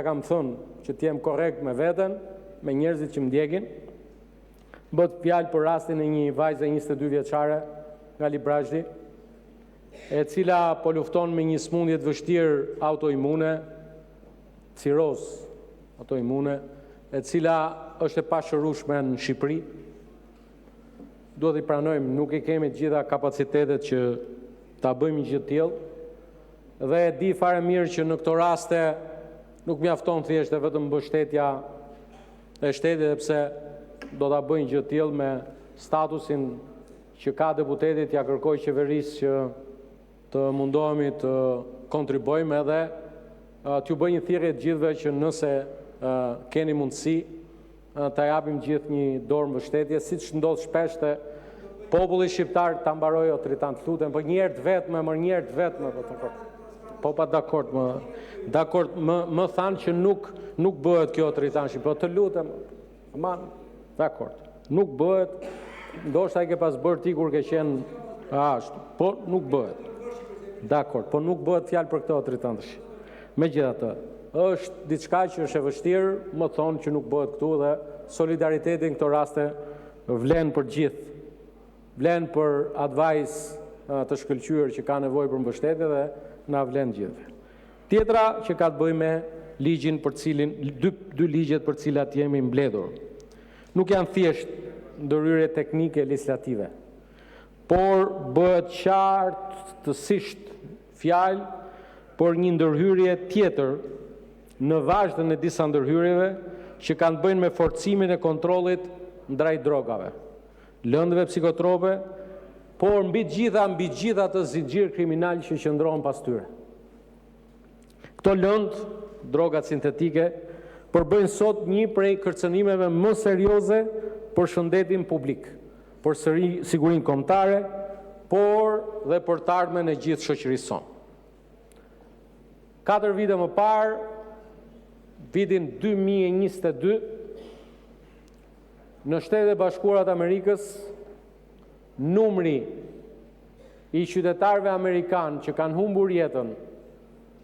Kam thënë që t'jem korrekt me veten, me njerëzit që më ndjekin. Bët fjalë për rastin e një vajze 22 vjeçare nga Librazhdi, e cila po lufton me një smundje të vështirë autoimune, ciroz autoimune, e cila është e pashërueshme në Shqipëri. Duhet i pranojmë, nuk i kemi të gjitha kapacitetet që ta bëjmë një gjë të tillë, dhe e di fare mirë që në këto raste nuk mjafton thjesht vetëm mbështetja e shtetit, sepse do ta bëjnë gjë të tillë me statusin që ka deputetit, ja kërkoj qeverisë që të mundohemi të kontribojmë edhe t'ju bëj një thirrje të gjithëve që nëse keni mundësi ta japim gjithë një dorë mbështetje, siç ndodh shpesh te populli shqiptar ta mbarojë autoritant, lutem, po një herë të vetme, një herë të vetme, po pa dakord, më thanë që nuk bëhet kjo autoritanship, po të lutem, aman, dakord, nuk bëhet, ndoshta e ke pas bërë ti kur ke qenë ashtu, po nuk bëhet. Dakord, po nuk bëhet fjalë për këtë autoritanship. Megjithatë, është diçka që është e vështirë, më thonë që nuk bëhet këtu dhe solidariteti në këto raste vlen për gjithë. Vlen për atë vajzë të shkëlqyer që ka nevojë për mbështetje dhe na vlen gjithëve. Tjetra që ka të bëjë me ligjin për cilin, dy ligjet për cilat jemi mbledhur. Nuk janë thjesht ndërhyrje teknike legislative, por bëhet qartësisht fjalë për një ndërhyrje tjetër në vazhdën e disa ndërhyrjeve që kanë të bëjnë me forcimin e kontrollit ndaj drogave, lëndëve psikotrope, por mbi gjitha të zinxhir kriminal që qëndron pas tyre. Këto lëndë, drogat sintetike, përbëjnë sot një prej kërcënimeve më serioze për shëndetin publik, për sigurinë kombëtare, por dhe për të ardhmen e gjithë shoqërisë sonë. 4 vite më parë, vitin 2022, në Shtetet e Bashkuara të Amerikës, numri i qytetarëve amerikanë që kanë humbur jetën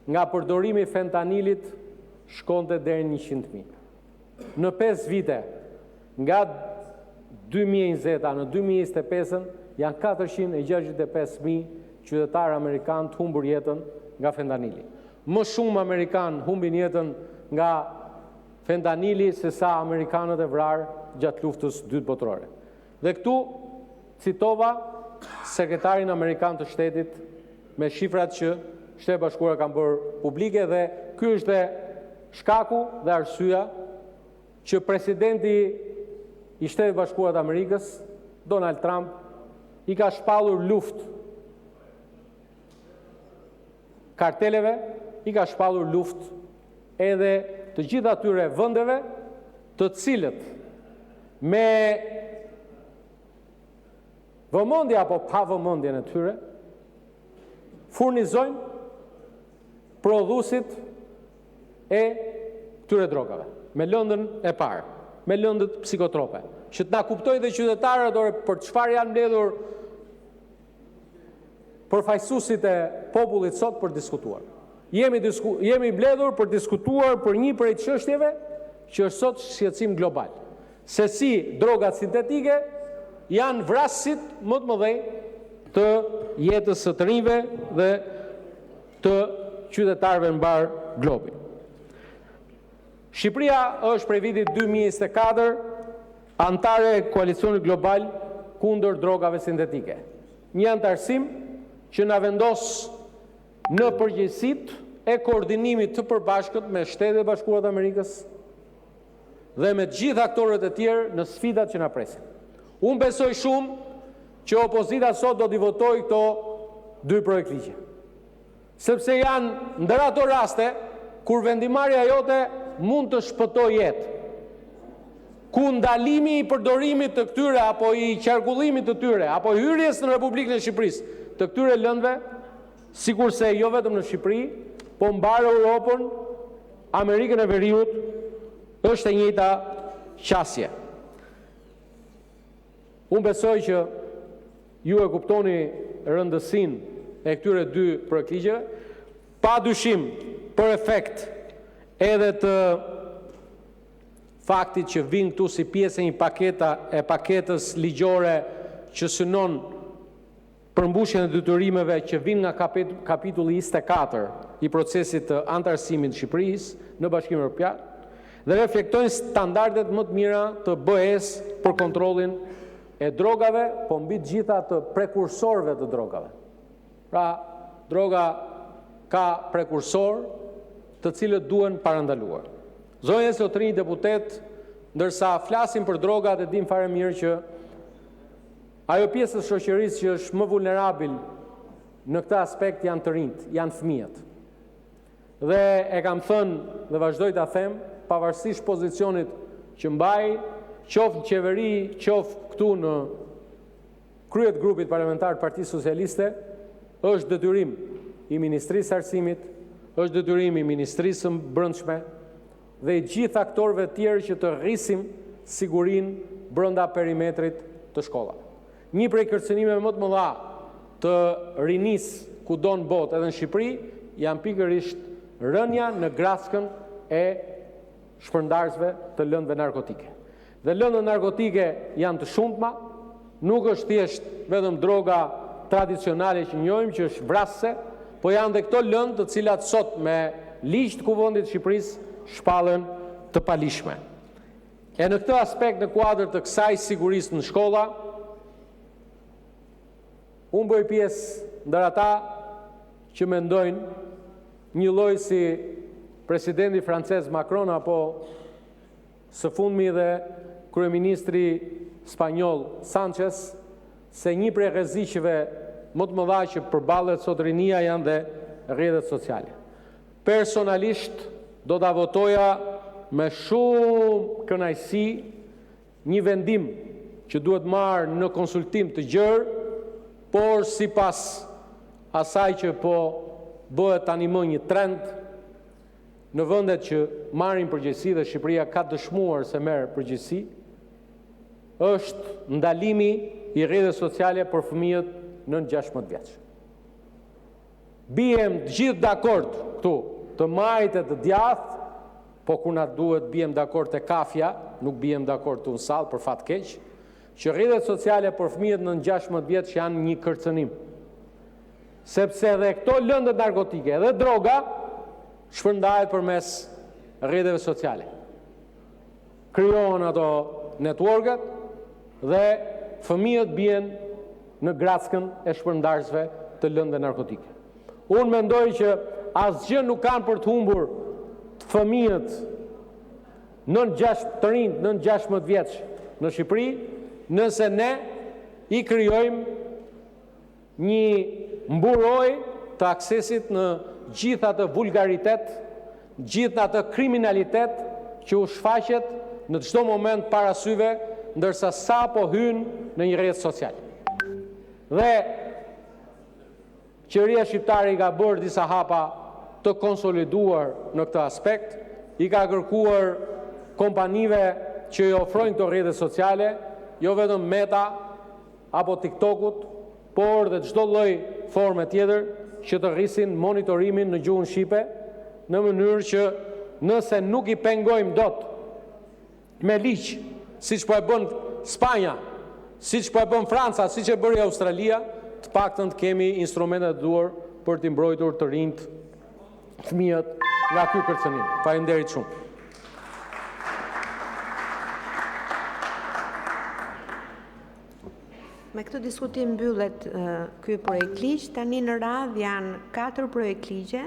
nga përdorimi i fentanilit shkonte deri në 100.000. Në 5 vite, nga 2020 në 2025 janë 465.000 qytetarë amerikanë të humbur jetën nga fentanili. Më shumë amerikanë humbin jetën nga fentanili se sa amerikanët e vrarë gjatë luftës dytë botërore. Dhe këtu citova sekretarin amerikan të shtetit me shifrat që Shtetet Bashkuara kanë bërë publike, dhe ky është dhe shkaku dhe arsyeja që presidenti i Shtetit Bashkuara të Amerikës, Donald Trump, i ka shpallur luftë karteleve, i ka shpallur luftë edhe të gjitha atyre vendeve të cilët me vëmendje apo pa vëmendjen e tyre furnizojnë prodhuesit e këtyre drogave, me lëndën e parë, me lëndët psikotrope, që të na kuptojnë dhe qytetarët për çfarë janë mbledhur përfaqësuesit e popullit sot për diskutuar. Jemi mbledhur për diskutuar për një prej çështjeve që është sot shqetësim global. Se si drogat sintetike janë vrasësit më të mëdhenj të jetës së të rinjve dhe të qytetarëve mbar globin. Shqipëria është prej vitit 2024 antare e koalicionit global kundër drogave sintetike. Një antarësim që na vendos në përgjegjësitë e koordinimit të përbashkët me Shtetet e Bashkuara të Amerikës dhe me të gjithë aktorët e tjerë në sfidat që na presin. Unë besoj shumë që opozita sot do t'i votojë këto 2 projekt ligje. Sepse janë ndër ato raste kur vendimarrja jote mund të shpëtojë jetë. Ku ndalimi i përdorimit të këtyre apo i qarkullimit të tyre apo hyrjes në Republikën e Shqipërisë të këtyre lëndëve, sikurse jo vetëm në Shqipëri, po mbar Europën, Amerikën e Veriut, është e njëjta qasje. Unë besoj që ju e kuptoni rëndësinë e këtyre 2 projektligjeve, pa dyshim për efekt edhe të faktit që vinë këtu si pjesë e një paketës ligjore që synon përmbushjen e detyrimeve që vinë nga kapitulli 24 i procesit të antarësimit të Shqipërisë në Bashkimin Evropian dhe reflektojnë standardet më të mira të BE-s për kontrollin e drogave, po mbi të gjitha të prekursorëve të drogave. Pra, droga ka prekursor të cilët duhen parandaluar. Zonja e zotrinj deputet, ndërsa flasim për drogat e dim fare mirë që ajo pjesë e shoqërisë që është më vulnerabil në këtë aspekt janë të rinjt, janë fëmijët. Dhe e kam thënë dhe vazhdoj ta them, pavarësisht pozicionit që mbaj, qoftë në qeveri, qoftë këtu në kryet grupit parlamentar të Partisë Socialiste, është detyrim i Ministrisë së Arsimit, është detyrim i Ministrisë së Brendshme dhe i gjithë aktorëve tjerë që të rrisim sigurinë brenda perimetrit të shkollave. Një prej kërcënimeve më të mëdha të rinisë kudo në botë edhe në Shqipëri janë pikërisht rënja në graskën e shpërndarësve të lëndëve narkotike. Dhe lëndët narkotike janë të shumtma, nuk është thjesht vetëm droga tradicionale që njohim që është vrasëse, po janë dhe këto lëndë të cilat sot me ligj të Kuvendit të Shqipërisë shpallen të palishme. E në këtë aspekt në kuadër të kësaj sigurisë në shkolla, unë bëj pjesë ndër ata që mendojnë një lloj si presidenti francez Macron apo së fundmi dhe kryeministri spanjoll Sanchez se një prej rreziqeve më të mëdha që përballet sot rinia janë dhe rrjetet sociale. Personalisht do ta votoja me shumë kënaqësi një vendim që duhet marrë në konsultim të gjerë, por sipas asaj që po bëhet tani më një trend në vendet që marrin përgjegjësi dhe Shqipëria ka dëshmuar se merr përgjegjësi, është ndalimi i rrjeteve sociale për fëmijët nën 16 vjeç. Bijem të gjithë dakord këtu të majtë të djathtë, po kur na duhet bijem dakord te kafja, nuk bijem dakord këtu në sallë për fat keq, që rrjetet sociale për fëmijët nën 16 vjeç janë një kërcënim. Sepse edhe këto lëndët narkotike dhe droga shpërndahet përmes rrjeteve sociale. Krijohen ato networket dhe fëmijët bien në grackën e shpërndarësve të lëndëve narkotike. Unë mendoj që asgjë nuk kanë për të humbur fëmijët të rinj nën 16 vjeç në Shqipëri, nëse ne i krijojmë një mburoj të aksesit në gjithë atë vulgaritet, gjithë atë kriminalitet që u shfaqet në çdo moment para syve, ndërsa sa po hyn në një rrjet social. Dhe qeveria shqiptare i ka bërë disa hapa të konsoliduar në këtë aspekt, i ka kërkuar kompanive që i ofrojnë këto rrjete sociale, jo vetëm Meta apo TikTokut, por dhe çdo lloj forme tjetër që të rrisin monitorimin në gjuhën shqipe, në mënyrë që nëse nuk i pengojmë dot me ligj, siç po e bën Spanja, siç po e bën Franca, siç e bëri Australia, të paktën të kemi instrumentet e duhur për t'i mbrojtur të rinjt fëmijët nga ky kërcënim. Faleminderit shumë. Me këtë diskutim mbyllet ky projekt ligj. Tani në radhë janë 4 projekt ligje